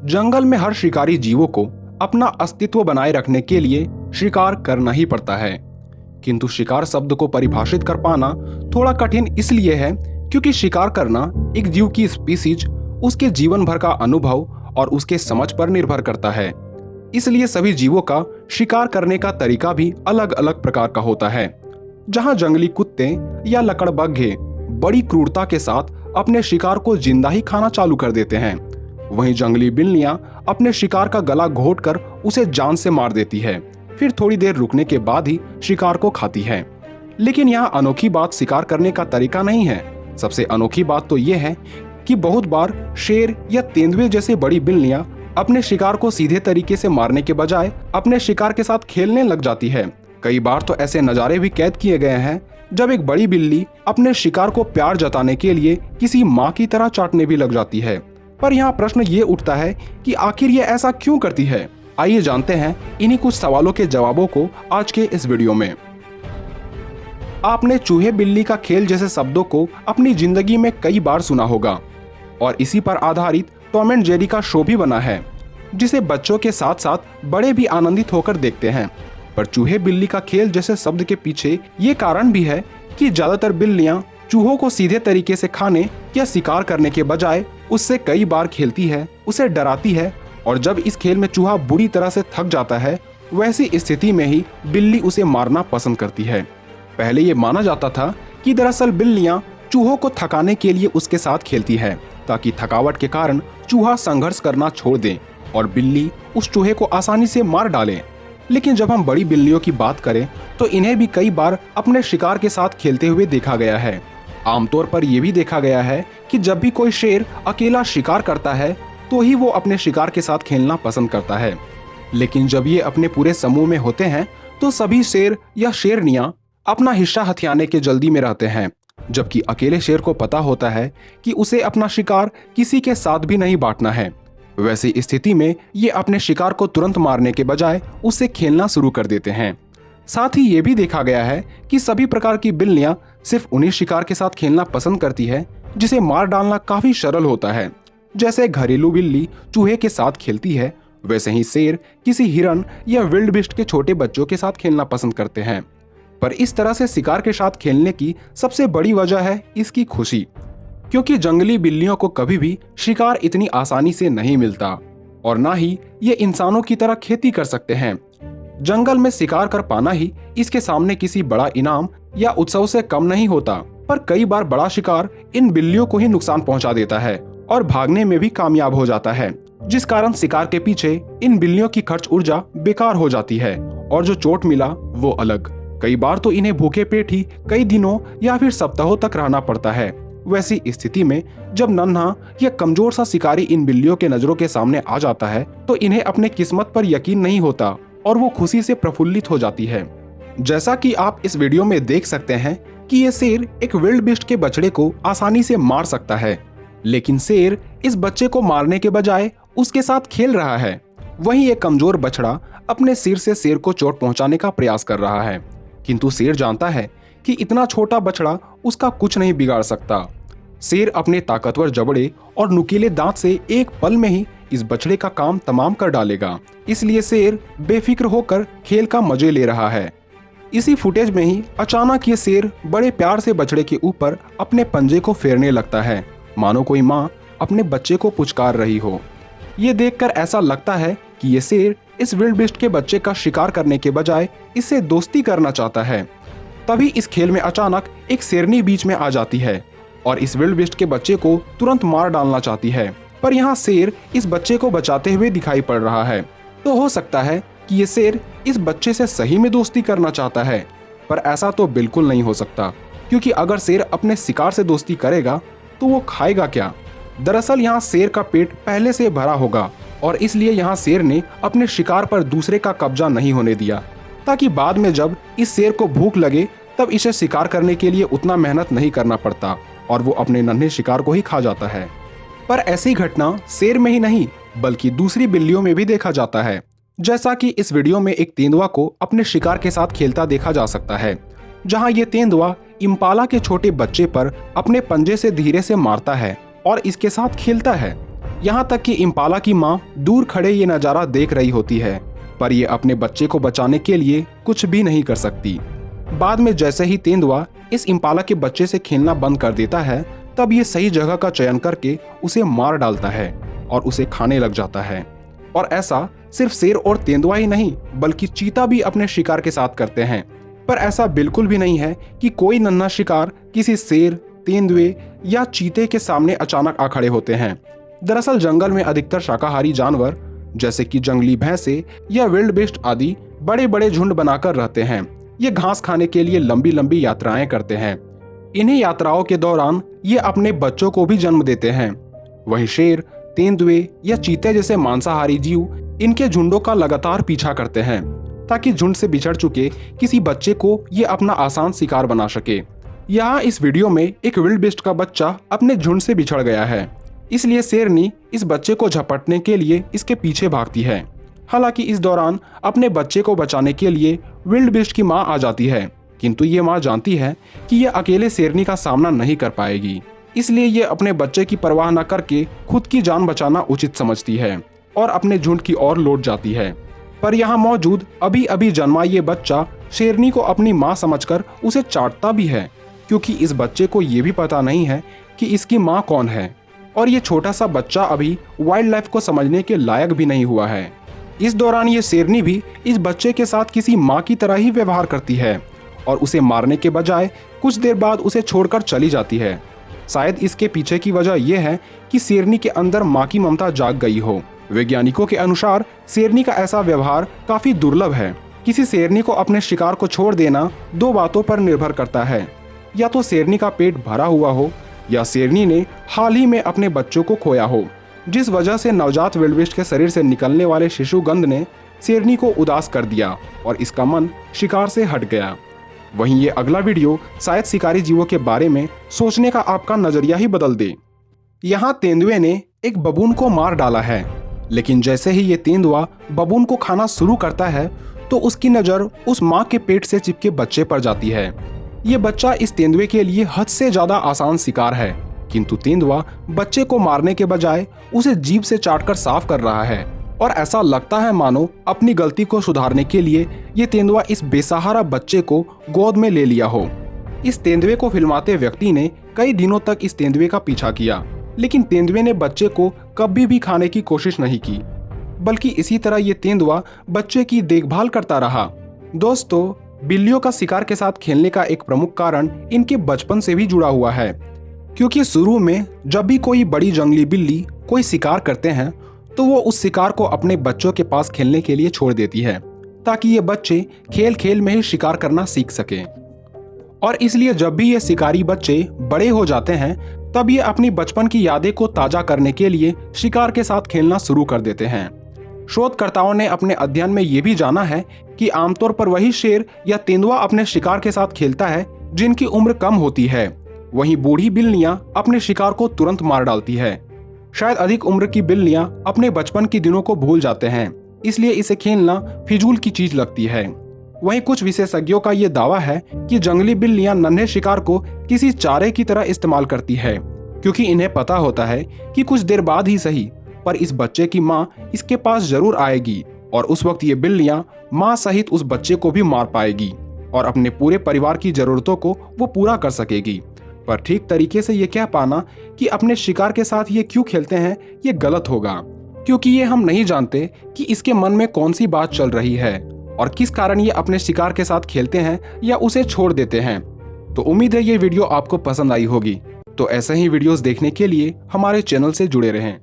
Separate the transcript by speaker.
Speaker 1: जंगल में हर शिकारी जीवों को अपना अस्तित्व बनाए रखने के लिए शिकार करना ही पड़ता है। किंतु शिकार शब्द को परिभाषित कर पाना थोड़ा कठिन इसलिए है क्योंकि शिकार करना एक जीव की स्पीसीज, उसके जीवन भर का अनुभव और उसके समझ पर निर्भर करता है। इसलिए सभी जीवों का शिकार करने का तरीका भी अलग अलग प्रकार का होता है। जहां जंगली कुत्ते या लकड़बग्घे बड़ी क्रूरता के साथ अपने शिकार को जिंदा ही खाना चालू कर देते हैं, वहीं जंगली बिल्लियां अपने शिकार का गला घोंटकर उसे जान से मार देती है, फिर थोड़ी देर रुकने के बाद ही शिकार को खाती है। लेकिन यहाँ अनोखी बात शिकार करने का तरीका नहीं है। सबसे अनोखी बात तो ये है कि बहुत बार शेर या तेंदुए जैसे बड़ी बिल्लियां अपने शिकार को सीधे तरीके से मारने के बजाय अपने शिकार के साथ खेलने लग जाती है। कई बार तो ऐसे नज़ारे भी कैद किए गए हैं जब एक बड़ी बिल्ली अपने शिकार को प्यार जताने के लिए किसी माँ की तरह चाटने भी लग जाती है। पर यहाँ प्रश्न ये उठता है कि आखिर ये ऐसा क्यों करती है। आइए जानते हैं इन्हीं कुछ सवालों के जवाबों को आज के इस वीडियो में। आपने चूहे बिल्ली का खेल जैसे शब्दों को अपनी जिंदगी में कई बार सुना होगा और इसी पर आधारित टॉम एंड जेरी का शो भी बना है, जिसे बच्चों के साथ साथ बड़े भी आनंदित होकर देखते हैं। पर चूहे बिल्ली का खेल जैसे शब्द के पीछे ये कारण भी है कि ज्यादातर बिल्लियां चूहों को सीधे तरीके से खाने या शिकार करने के बजाय उससे कई बार खेलती है, उसे डराती है, और जब इस खेल में चूहा बुरी तरह से थक जाता है, वैसी स्थिति में ही बिल्ली उसे मारना पसंद करती है। पहले ये माना जाता था कि दरअसल बिल्लियां चूहों को थकाने के लिए उसके साथ खेलती है ताकि थकावट के कारण चूहा संघर्ष करना छोड़ दे और बिल्ली उस चूहे को आसानी से मार डाले। लेकिन जब हम बड़ी बिल्लियों की बात करें तो इन्हें भी कई बार अपने शिकार के साथ खेलते हुए देखा गया है। आमतौर पर यह भी देखा गया है कि जब भी कोई शेर अकेला शिकार करता है तो ही वो अपने शिकार के साथ खेलना पसंद करता है। लेकिन जब ये अपने पूरे समूह में होते हैं तो सभी शेर या शेरनियां अपना हिस्सा हथियाने के जल्दी में रहते हैं, जबकि अकेले शेर को पता होता है कि उसे अपना शिकार किसी के साथ भी नहीं बांटना है। वैसी स्थिति में ये अपने शिकार को तुरंत मारने के बजाय उससे खेलना शुरू कर देते हैं। साथ ही ये भी देखा गया है कि सभी प्रकार की बिल्लियां सिर्फ उन्हीं शिकार के साथ खेलना पसंद करती है जिसे मार डालना काफी सरल होता है। जैसे घरेलू बिल्ली चूहे के साथ खेलती है, वैसे ही शेर किसी हिरन या विल्ड बीस्ट के छोटे बच्चों के साथ खेलना पसंद करते हैं। पर इस तरह से शिकार के साथ खेलने की सबसे बड़ी वजह है इसकी खुशी, क्योंकि जंगली बिल्लियों को कभी भी शिकार इतनी आसानी से नहीं मिलता और ना ही ये इंसानों की तरह खेती कर सकते हैं। जंगल में शिकार कर पाना ही इसके सामने किसी बड़ा इनाम या उत्सव से कम नहीं होता। पर कई बार बड़ा शिकार इन बिल्लियों को ही नुकसान पहुंचा देता है और भागने में भी कामयाब हो जाता है, जिस कारण शिकार के पीछे इन बिल्लियों की खर्च ऊर्जा बेकार हो जाती है और जो चोट मिला वो अलग। कई बार तो इन्हें भूखे पेट ही कई दिनों या फिर सप्ताहों तक रहना पड़ता है। वैसी स्थिति में जब नन्हा या कमजोर सा शिकारी इन बिल्लियों के नजरों के सामने आ जाता है तो इन्हें अपने किस्मत पर यकीन नहीं होता और वो खुशी से प्रफुल्लित हो जाती है। जैसा कि आप इस वीडियो में देख सकते हैं कि ये शेर एक विल्ड बीस्ट के बछड़े को आसानी से मार सकता है, लेकिन शेर इस बच्चे को मारने के बजाय उसके साथ खेल रहा है। वहीं एक कमजोर बछड़ा अपने सिर से शेर को चोट पहुंचाने का प्रयास कर रहा है, किंतु शेर जानता है कि इतना छोटा बछड़ा उसका कुछ नहीं बिगाड़ सकता। शेर अपने ताकतवर जबड़े और नुकीले दांत से एक पल में ही इस बछड़े का काम तमाम कर डालेगा। इसलिए शेर बेफिक्र होकर खेल का मजे ले रहा है। इसी फुटेज में ही अचानक ये शेर बड़े प्यार से बछड़े के ऊपर अपने पंजे को फेरने लगता है, मानो कोई माँ अपने बच्चे को पुचकार रही हो। ये देखकर ऐसा लगता है कि ये शेर इस विल्ड बीस्ट के बच्चे का शिकार करने के बजाय इससे दोस्ती करना चाहता है। तभी इस खेल में अचानक एक शेरनी बीच में आ जाती है और इस विल्ड बीस्ट के बच्चे को तुरंत मार डालना चाहती है। पर यहाँ शेर इस बच्चे को बचाते हुए दिखाई पड़ रहा है, तो हो सकता है कि ये शेर इस बच्चे से सही में दोस्ती करना चाहता है। पर ऐसा तो बिल्कुल नहीं हो सकता, क्योंकि अगर शेर अपने शिकार से दोस्ती करेगा तो वो खाएगा क्या। दरअसल यहाँ शेर का पेट पहले से भरा होगा और इसलिए यहाँ शेर ने अपने शिकार पर दूसरे का कब्जा नहीं होने दिया, ताकि बाद में जब इस शेर को भूख लगे तब इसे शिकार करने के लिए उतना मेहनत नहीं करना पड़ता और वो अपने नन्हे शिकार को ही खा जाता है। पर ऐसी घटना शेर में ही नहीं बल्कि दूसरी बिल्लियों में भी देखा जाता है। जैसा कि इस वीडियो में एक तेंदुआ को अपने शिकार के साथ खेलता देखा जा सकता है, जहां ये तेंदुआ इम्पाला के छोटे बच्चे पर अपने पंजे से धीरे से मारता है और इसके साथ खेलता है। यहाँ तक कि इम्पाला की माँ दूर खड़े ये नज़ारा देख रही होती है, पर ये अपने बच्चे को बचाने के लिए कुछ भी नहीं कर सकती। बाद में जैसे ही तेंदुआ इस इम्पाला के बच्चे से खेलना बंद कर देता है, तब ये सही जगह का चयन करके उसे मार डालता है और उसे खाने लग जाता है। और ऐसा सिर्फ शेर और तेंदुआ ही नहीं, बल्कि चीता भी अपने शिकार के साथ करते हैं। पर ऐसा बिल्कुल भी नहीं है कि कोई नन्हा शिकार किसी शेर, तेंदुए या चीते के सामने अचानक आ खड़े होते हैं। दरअसल जंगल में अधिकतर शाकाहारी जानवर जैसे कि जंगली भैंसे या विल्ड बीस्ट आदि बड़े बड़े झुंड बनाकर रहते हैं। ये घास खाने के लिए लंबी लंबी यात्राएं करते हैं। इन्हीं यात्राओं के दौरान ये अपने बच्चों को भी जन्म देते हैं। वहीं शेर, तेंदुए या चीते जैसे मांसाहारी जीव इनके झुंडों का लगातार पीछा करते हैं ताकि झुंड से बिछड़ चुके किसी बच्चे को ये अपना आसान शिकार बना सके। यहाँ इस वीडियो में एक विल्ड बीस्ट का बच्चा अपने झुंड से बिछड़ गया है, इसलिए शेरनी इस बच्चे को झपटने के लिए इसके पीछे भागती है। हालांकि इस दौरान अपने बच्चे को बचाने के लिए विल्ड बीस्ट की मां आ जाती है, किंतु ये मां जानती है कि ये अकेले शेरनी का सामना नहीं कर पाएगी, इसलिए ये अपने बच्चे की परवाह न करके खुद की जान बचाना उचित समझती है और अपने झुंड की ओर लौट जाती है। पर यहाँ मौजूद अभी अभी जन्मा ये बच्चा शेरनी को अपनी माँ समझकर उसे चाटता भी है, क्योंकि इस बच्चे को ये भी पता नहीं है कि इसकी माँ कौन है और ये छोटा सा बच्चा अभी वाइल्ड लाइफ को समझने के लायक भी नहीं हुआ है। इस दौरान ये शेरनी भी इस बच्चे के साथ किसी माँ की तरह ही व्यवहार करती है और उसे मारने के बजाय कुछ देर बाद उसे छोड़कर चली जाती है। शायद इसके पीछे की वजह यह है कि शेरनी के अंदर माँ की ममता जाग गई हो। वैज्ञानिकों के अनुसार शेरनी का ऐसा व्यवहार काफी दुर्लभ है। किसी शेरनी को अपने शिकार को छोड़ देना दो बातों पर निर्भर करता है, या तो शेरनी का पेट भरा हुआ हो या शेरनी ने हाल ही में अपने बच्चों को खोया हो, जिस वजह से नवजात विल्डबीस्ट के शरीर से निकलने वाले शिशु गंध ने शेरनी को उदास कर दिया और इसका मन शिकार से हट गया। वहीं ये अगला वीडियो शायद शिकारी जीवों के बारे में सोचने का आपका नजरिया ही बदल दे। यहाँ तेंदुए ने एक बबून को मार डाला है, लेकिन जैसे ही ये तेंदुआ बबून को खाना शुरू करता है तो उसकी नज़र उस माँ के पेट से चिपके बच्चे पर जाती है। ये बच्चा इस तेंदुए के लिए हद से ज़्यादा आसान शिकार है, किंतु तेंदुआ बच्चे को मारने के बजाय उसे जीभ से चाटकर साफ कर रहा है और ऐसा लगता है मानो अपनी गलती को सुधारने के लिए ये तेंदुआ इस बेसहारा बच्चे को गोद में ले लिया हो। इस तेंदुए को फिल्माते व्यक्ति ने कई दिनों तक इस तेंदुए का पीछा किया, लेकिन तेंदुए ने बच्चे को कभी भी खाने की कोशिश नहीं की, बल्कि इसी तरह ये तेंदुआ बच्चे की देखभाल करता रहा। दोस्तों, बिल्लियों का शिकार के साथ खेलने का एक प्रमुख कारण इनके बचपन से भी जुड़ा हुआ है, क्योंकि शुरू में जब भी कोई बड़ी जंगली बिल्ली कोई शिकार करते हैं तो वो उस शिकार को अपने बच्चों के पास खेलने के लिए छोड़ देती है, ताकि ये बच्चे खेल खेल में ही शिकार करना सीख सकें। और इसलिए जब भी ये शिकारी बच्चे बड़े हो जाते हैं तब ये अपनी बचपन की यादें को ताज़ा करने के लिए शिकार के साथ खेलना शुरू कर देते हैं। शोधकर्ताओं ने अपने अध्ययन में ये भी जाना है कि आमतौर पर वही शेर या तेंदुआ अपने शिकार के साथ खेलता है जिनकी उम्र कम होती है, वहीं बूढ़ी बिल्लियां अपने शिकार को तुरंत मार डालती है। शायद अधिक उम्र की बिल्लियां अपने बचपन के दिनों को भूल जाते हैं, इसलिए इसे खेलना फिजूल की चीज लगती है। वहीं कुछ विशेषज्ञों का ये दावा है कि जंगली बिल्लियां नन्हे शिकार को किसी चारे की तरह इस्तेमाल करती है, क्योंकि इन्हें पता होता है कि कुछ देर बाद ही सही पर इस बच्चे की माँ इसके पास जरूर आएगी और उस वक्त ये बिल्लियां माँ सहित उस बच्चे को भी मार पाएगी और अपने पूरे परिवार की जरूरतों को वो पूरा कर सकेगी। पर ठीक तरीके से ये कह पाना कि अपने शिकार के साथ ये क्यों खेलते हैं ये गलत होगा, क्योंकि ये हम नहीं जानते कि इसके मन में कौन सी बात चल रही है और किस कारण ये अपने शिकार के साथ खेलते हैं या उसे छोड़ देते हैं। तो उम्मीद है ये वीडियो आपको पसंद आई होगी। तो ऐसे ही वीडियोस देखने के लिए हमारे चैनल से जुड़े रहें।